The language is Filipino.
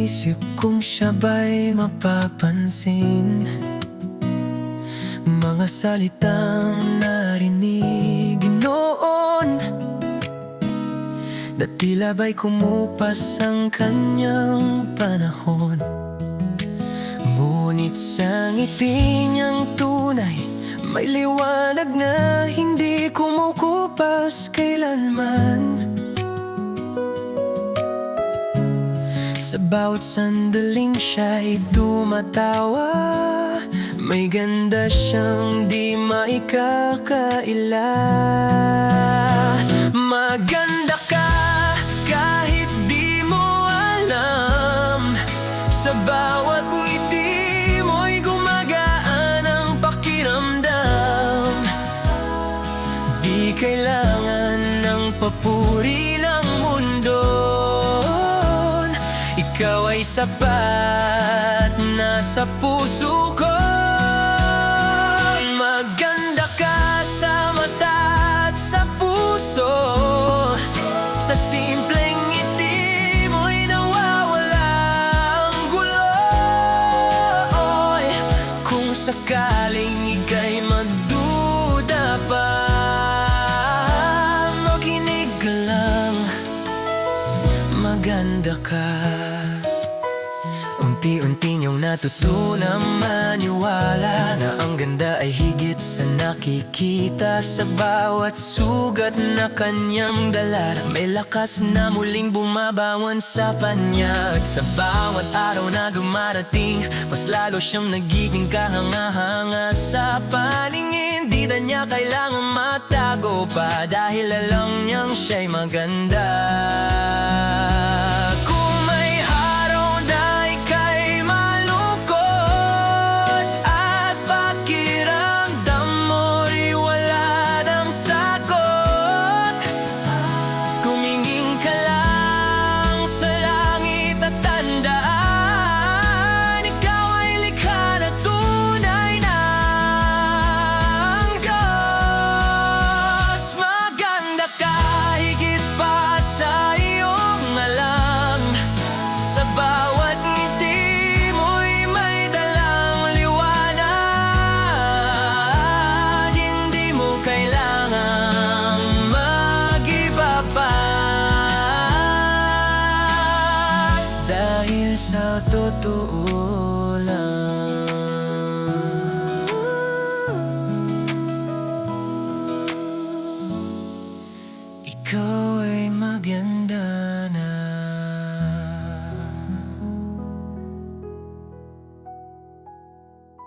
iniisip kung siya ba'y mapapansin. Mga salitang narinig noon na tila ba'y kumupas ang kanyang panahon. Ngunit sa ngiti niyang tunay, may liwanag na hindi kumukupas kailanman. Sa bawat sandaling siya'y tumatawa, may ganda siyang di maikakaila. Maganda ka kahit di mo alam, sa bawat ngiti mo'y gumagaan ang pakiramdam. Di kailangan ng papuri ng mundo, ikaw ay sapat na sa puso ko. Maganda ka sa mata at sa puso, sa simpleng ngiti mo'y nawawala ang gulo. Kung sakaling ika'y magduda pa, makinig ka lang, maganda ka. Unti-unti niyong natutunang maniwala na ang ganda ay higit sa nakikita. Sa bawat sugat na kanyang dala, may lakas na muling bumabawan sa panya. At sa bawat araw na dumarating, mas lalo siyang nagiging kahanga-hanga sa paningin. Di na niya kailangan matago pa, dahil alam niyang siya'y maganda. Dahil sa totoo,